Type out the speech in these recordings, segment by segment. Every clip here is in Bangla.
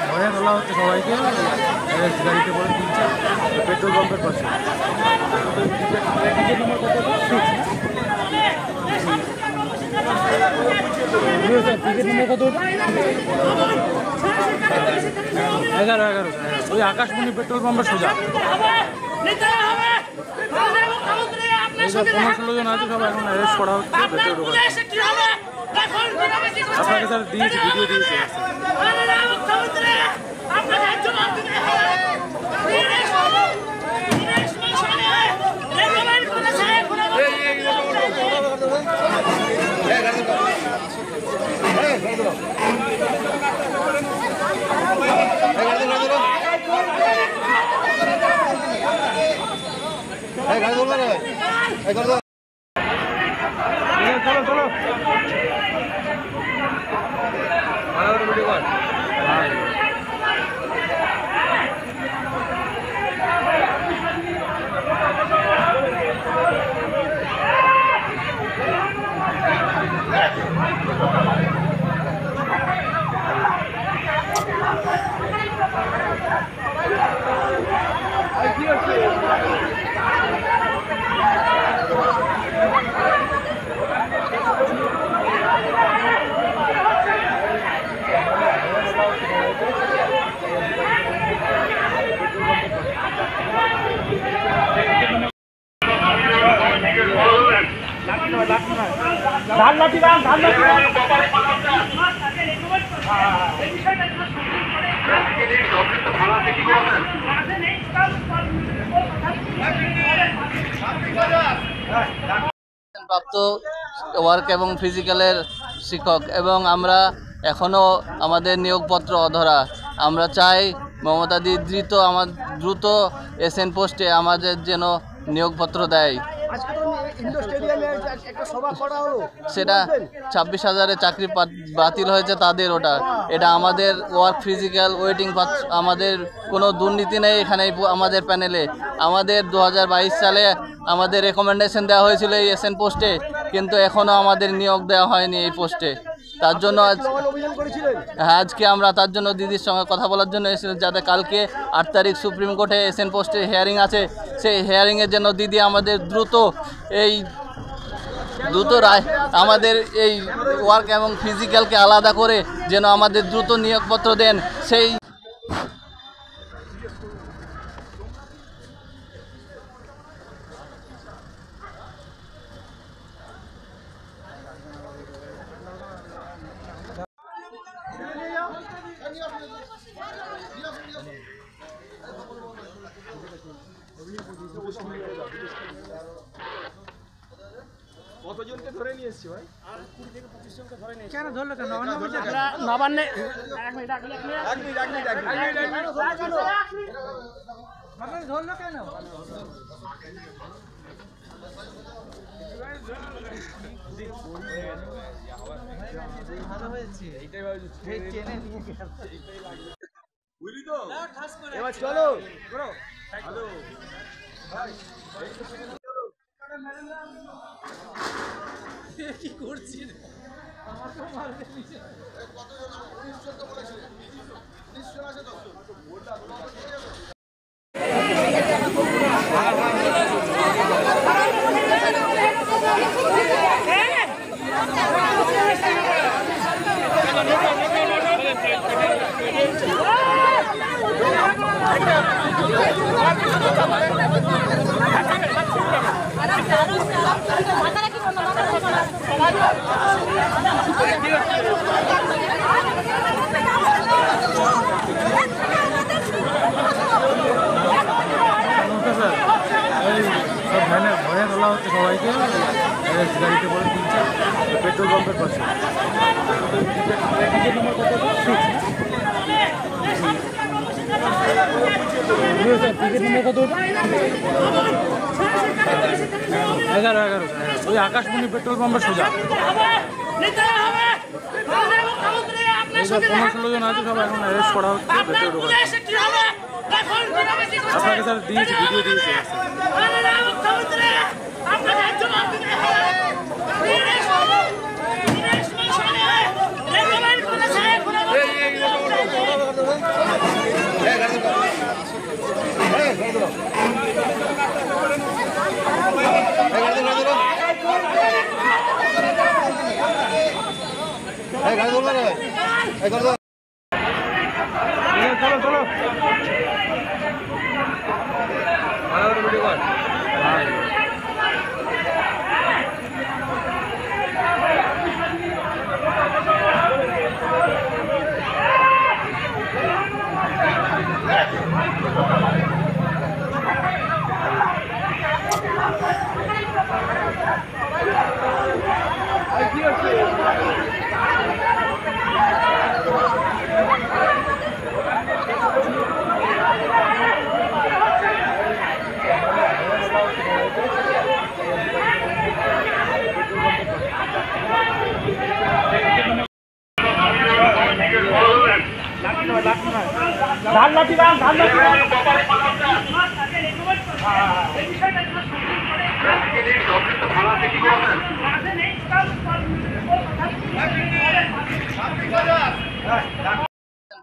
ভয়ে তোলা হচ্ছে সবাইকে, গাড়িতে করে দিচ্ছে পেট্রোল পাম্পের পাশে। টিকিট নম্বর কত? 11 ওই আকাশমণি পেট্রোল পাম্পের সোজা। 15-16 জন আছে, সব এখন অ্যারেস্ট করা হচ্ছে। আপনাকে স্যার দিয়েছি, ভিডিও দিয়েছি। চলো প্রাপ্ত ওয়ার্ক এবং ফিজিক্যালের শিক্ষক এবং আমরা এখনও আমাদের নিয়োগপত্র অধরা। আমরা চাই মমতাদি দ্রুত এসএন পোস্টে আমাদের যেন নিয়োগপত্র দেয়। সেটা 26,000-এর চাকরি বাতিল হয়েছে তাদের, এটা আমাদের ওয়ার্ক ফিজিক্যাল ওয়েটিং আমাদের কোনো দুর্নীতি নেই এখানে আমাদের প্যানেলে। আমাদের 2022 সালে আমাদের রেকমেন্ডেশন দেওয়া হয়েছিল এই এসএন পোস্টে, কিন্তু এখনও আমাদের নিয়োগ দেওয়া হয়নি এই পোস্টে। তার জন্য আজকে আমরা তার জন্য দিদির সঙ্গে কথা বলার জন্য এসেছিলাম, যাতে কালকে 8 তারিখ সুপ্রিম কোর্টে এসএন পোস্টে হিয়ারিং আছে, সেই হিয়ারিংয়ের জন্য দিদি আমাদের দ্রুত রায় আমাদের এই ওয়ার্ক এবং ফিজিক্যালকে আলাদা করে যেন আমাদের দ্রুত নিয়োগপত্র দেন। সেই কতজনকে ধরে নিয়ে এসছি ভাই? আর 20 থেকে 25 জনকে ধরে নিয়ে এসছি। কেন ধরলো? কেন নবান্নে এক মিনিট ধরলো কেন? ভালো হয়েছে, এইটাই বুঝলি তো? এবার চলো হ্যালো কি করছি আমার তো মারতে দিছে। কতজন? 19 জন তো বলেছিল, 19 জন আছে তো। ভয়ে তোলা হচ্ছে সবাইকে, গাড়িতে করে দিচ্ছে পেট্রোল পাম্পের পাশে। টিকিট নম্বর কত? টিকিট নম্বর কত? 11 ওই আকাশমণি পেট্রোল পাম্পের সোজা। 15-16 জন আছে, সব এখন অ্যারেস্ট করা হচ্ছে, ভেতরে ঢোকা হচ্ছে। আপনাকে স্যার দিয়েছি, ভিডিও দিয়েছি। চলো চলো ভিডিও কর।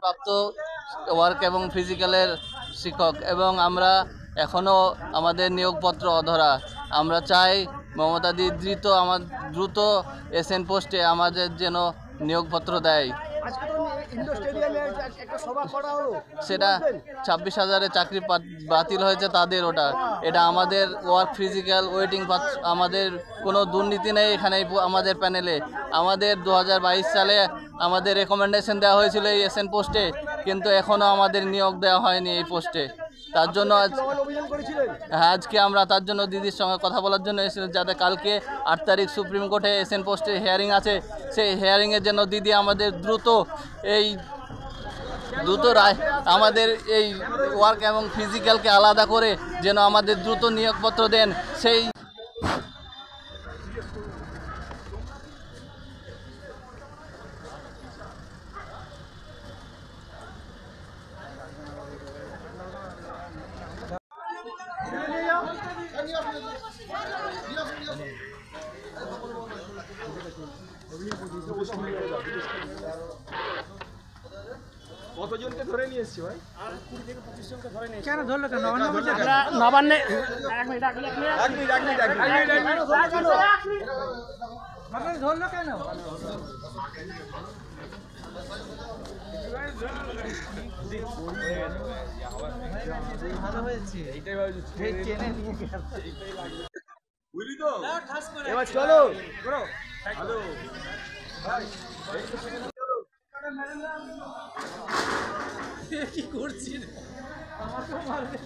প্রাপ্ত ওয়ার্ক এবং ফিজিক্যালের শিক্ষক এবং আমরা এখনও আমাদের নিয়োগপত্র অধরা। আমরা চাই মমতাদি দ্রুত এসএন পোস্টে আমাদের যেন নিয়োগপত্র দেয়। সেটা 26,000-এ চাকরি বাতিল হয়েছে তাদের, এটা আমাদের ওয়ার্ক ফিজিক্যাল ওয়েটিং আমাদের কোনো দুর্নীতি নেই এখানে আমাদের প্যানেলে। আমাদের 2022 সালে আমাদের রেকমেন্ডেশন দেওয়া হয়েছিল এই এসএন পোস্টে, কিন্তু এখনও আমাদের নিয়োগ দেওয়া হয়নি এই পোস্টে। তার জন্য আজকে আমরা তার জন্য দিদির সঙ্গে কথা বলার জন্য এসেছিলাম, যাতে কালকে 8 তারিখ সুপ্রিম কোর্টে এসএন পোস্টে হিয়ারিং আছে, সেই হিয়ারিংয়ের জন্য দিদি আমাদের দ্রুত রায় আমাদের এই ওয়ার্ক এবং ফিজিক্যালকে আলাদা করে যেন আমাদের দ্রুত নিয়োগপত্র দেন। সেই কতজনকে ধরে নিয়ে এসছি ভাই? আর 20 থেকে 25 জনকে ধরে নিয়ে। কেন ধরলো? কেন নবান্নে ধরলো কেন? ভালো হয়েছে, এইটাই বুঝলি তো। এবার চলো হ্যালো ভাই, কি করছিস? আমার তো মারবে।